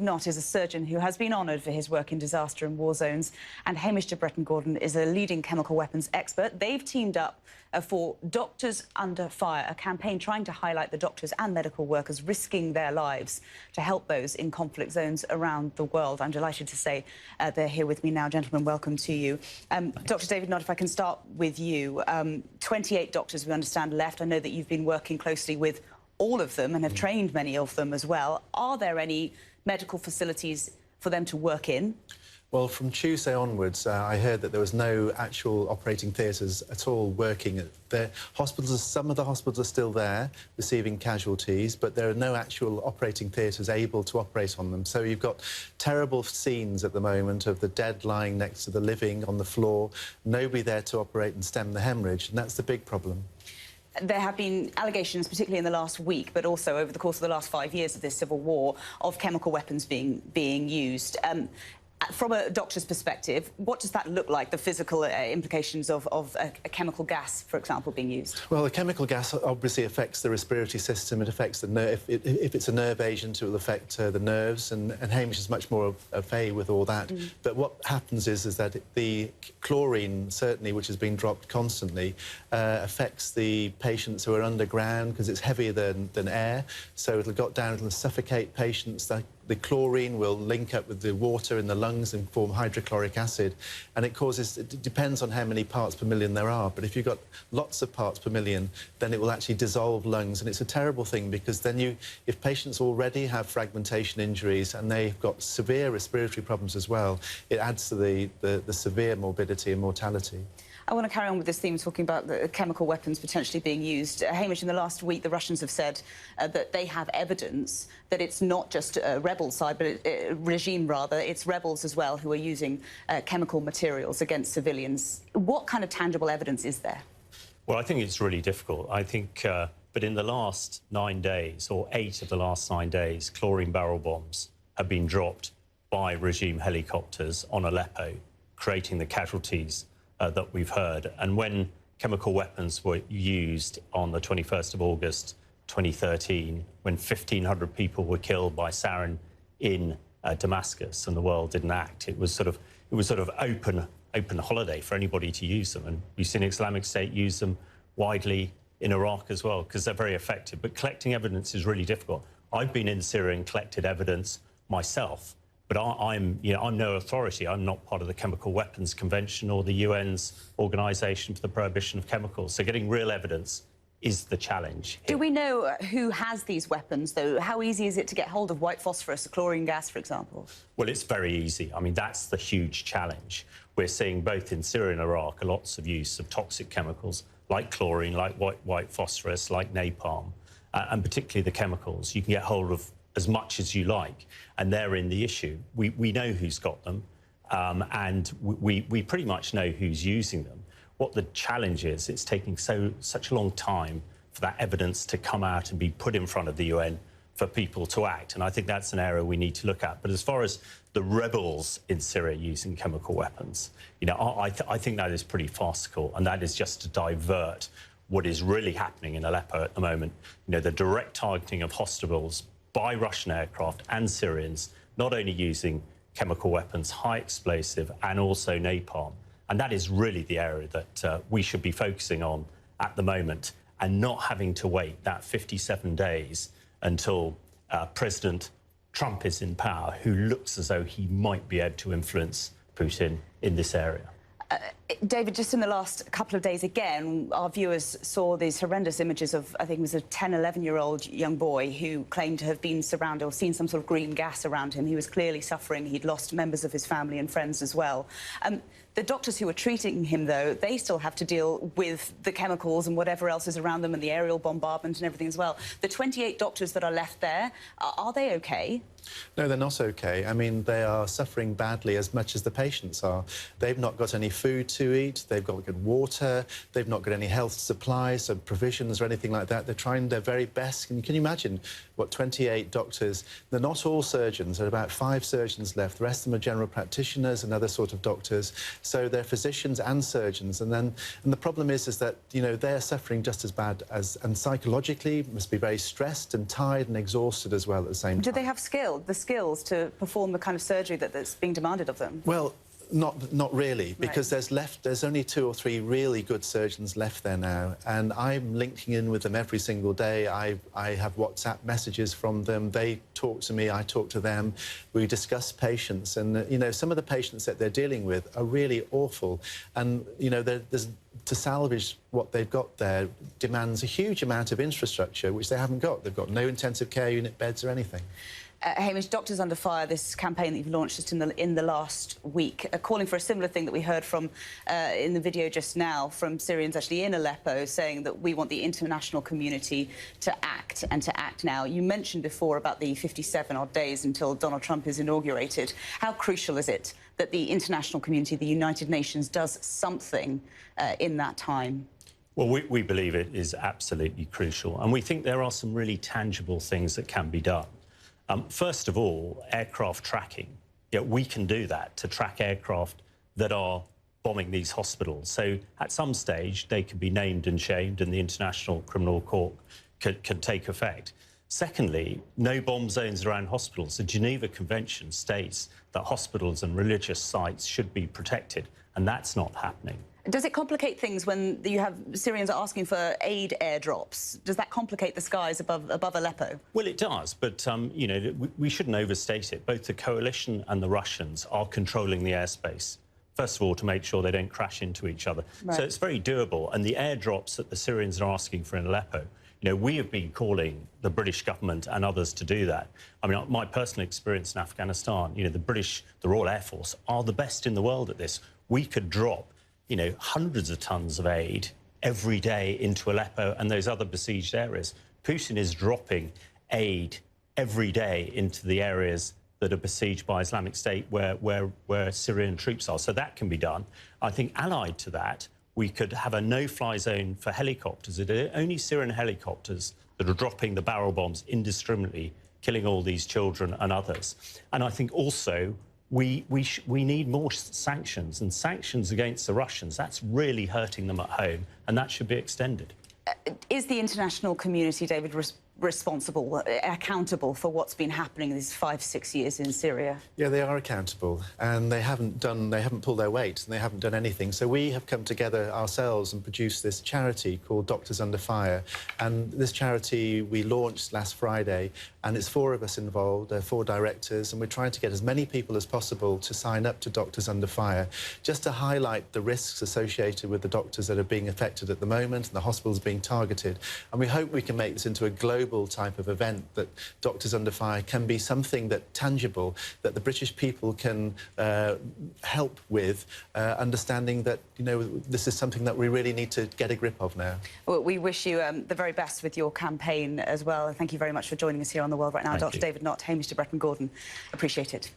Nott is a surgeon who has been honoured for his work in disaster and war zones, and Hamish de Bretton-Gordon is a leading chemical weapons expert. They've teamed up for Doctors Under Fire, a campaign trying to highlight the doctors and medical workers risking their lives to help those in conflict zones around the world. I'm delighted to say they're here with me now. Gentlemen, welcome to you. Dr. David Nott, if I can start with you. 28 doctors, we understand, left. I know that you've been working closely with all of them and have trained many of them as well. Are there any medical facilities for them to work in? Well, from Tuesday onwards, I heard that there was no actual operating theatres at all working. The hospitals, some of the hospitals are still there, receiving casualties, but there are no actual operating theatres able to operate on them. So you've got terrible scenes at the moment of the dead lying next to the living on the floor, nobody there to operate and stem the hemorrhage, and that's the big problem. There have been allegations, particularly in the last week, but also over the course of the last 5 years of this civil war, of chemical weapons being used. From a doctor's perspective, what does that look like, the physical implications of a chemical gas, for example, being used? Well, the chemical gas obviously affects the respiratory system. It affects the nerve. If it's a nerve agent, it will affect the nerves, and Hamish is much more au fait with all that. But what happens is that the chlorine, certainly, which has been dropped constantly, affects the patients who are underground because it's heavier than air, so it'll go down, it'll suffocate patients. The chlorine will link up with the water in the lungs and form hydrochloric acid, and it depends on how many parts per million there are, but if you've got lots of parts per million, then it will actually dissolve lungs, and it's a terrible thing because then if patients already have fragmentation injuries and they've got severe respiratory problems as well, it adds to the severe morbidity and mortality. I want to carry on with this theme, talking about the chemical weapons potentially being used. Hamish, in the last week, the Russians have said that they have evidence that it's not just a rebel side, but regime, rather, it's rebels as well who are using chemical materials against civilians. What kind of tangible evidence is there? Well, I think it's really difficult. I think, but in the last 9 days, or 8 of the last 9 days, chlorine barrel bombs have been dropped by regime helicopters on Aleppo, creating the casualties that we've heard. And when chemical weapons were used on the 21st of August 2013, when 1,500 people were killed by sarin in Damascus and the world didn't act, it was sort of open holiday for anybody to use them. And we've seen Islamic State use them widely in Iraq as well because they're very effective. But collecting evidence is really difficult. I've been in Syria and collected evidence myself. But I'm no authority. I'm not part of the Chemical Weapons Convention or the UN's Organisation for the Prohibition of Chemicals. So getting real evidence is the challenge here. Do we know who has these weapons, though? How easy is it to get hold of white phosphorus, chlorine gas, for example? Well, it's very easy. I mean, that's the huge challenge. We're seeing both in Syria and Iraq lots of use of toxic chemicals like chlorine, like white phosphorus, like napalm, and particularly the chemicals. You can get hold of as much as you like, and therein the issue. We know who's got them, and we pretty much know who's using them. What the challenge is, it's taking such a long time for that evidence to come out and be put in front of the UN for people to act, and I think that's an area we need to look at. But as far as the rebels in Syria using chemical weapons, I think that is pretty farcical, and that is just to divert what is really happening in Aleppo at the moment. The direct targeting of hospitals by Russian aircraft and Syrians, not only using chemical weapons, high explosive, and also napalm. And that is really the area that we should be focusing on at the moment, and not having to wait that 57 days until President Trump is in power, who looks as though he might be able to influence Putin in this area. David, just in the last couple of days, again, our viewers saw these horrendous images of, I think it was a 10, 11-year-old young boy who claimed to have been surrounded or seen some sort of green gas around him. He was clearly suffering. He'd lost members of his family and friends as well. The doctors who were treating him, though, they still have to deal with the chemicals and whatever else is around them and the aerial bombardment and everything as well. The 28 doctors that are left there, are they OK? No, they're not OK. I mean, they are suffering badly as much as the patients are. They've not got any food to to eat, they've got good water, they've not got any health supplies, so provisions or anything like that. They're trying their very best. And can you imagine what 28 doctors, they're not all surgeons, there are about 5 surgeons left. The rest of them are general practitioners and other sort of doctors. So they're physicians and surgeons. And the problem is that, you know, they're suffering just as bad as, and psychologically must be very stressed and tired and exhausted as well at the same time. Do they have the skills to perform the kind of surgery that's being demanded of them? Well, not really, because Right. there's only 2 or 3 really good surgeons left there now, and I'm linking in with them every single day. I have WhatsApp messages from them. They talk to me, I talk to them. We discuss patients, and you know, some of the patients that they're dealing with are really awful, and you know, to salvage what they've got there demands a huge amount of infrastructure, which they haven't got. They've got no intensive care unit beds or anything. Hamish, Doctors Under Fire, this campaign that you've launched just in the last week, calling for a similar thing that we heard from in the video just now from Syrians actually in Aleppo, saying that we want the international community to act, and to act now. You mentioned before about the 57-odd days until Donald Trump is inaugurated. How crucial is it that the international community, the United Nations, does something in that time? Well, we believe it is absolutely crucial, and we think there are some really tangible things that can be done. First of all, aircraft tracking. Yeah, we can do that, to track aircraft that are bombing these hospitals. So at some stage, they could be named and shamed, and the International Criminal Court could take effect. Secondly, no bomb zones around hospitals. The Geneva Convention states that hospitals and religious sites should be protected, and that's not happening. Does it complicate things when you have Syrians asking for aid airdrops? Does that complicate the skies above Aleppo? Well, it does, but, you know, we shouldn't overstate it. Both the coalition and the Russians are controlling the airspace, first of all, to make sure they don't crash into each other. Right. So it's very doable. And the airdrops that the Syrians are asking for in Aleppo, you know, we have been calling the British government and others to do that. I mean, my personal experience in Afghanistan, you know, the Royal Air Force are the best in the world at this. We could drop, you know, hundreds of tons of aid every day into Aleppo and those other besieged areas. Putin is dropping aid every day into the areas that are besieged by Islamic State where Syrian troops are. So that can be done. I think allied to that, we could have a no-fly zone for helicopters. It are only Syrian helicopters that are dropping the barrel bombs indiscriminately, killing all these children and others. And I think also we need more sanctions, and sanctions against the Russians. That's really hurting them at home, and that should be extended. Is the international community, David, responsible, accountable for what's been happening these 5-6 years in Syria? Yeah, they are accountable, and they haven't pulled their weight, and they haven't done anything. So we have come together ourselves and produced this charity called Doctors Under Fire. And this charity we launched last Friday, and it's 4 of us involved, 4 directors, and we're trying to get as many people as possible to sign up to Doctors Under Fire, just to highlight the risks associated with the doctors that are being affected at the moment and the hospitals being targeted. And we hope we can make this into a global type of event, that Doctors Under Fire can be something that tangible, that the British people can help with, understanding that, you know, this is something that we really need to get a grip of now. Well, we wish you the very best with your campaign as well. Thank you very much for joining us here on The World Right Now. Thank Dr. you. David Nott, Hamish de Bretton-Gordon. Appreciate it.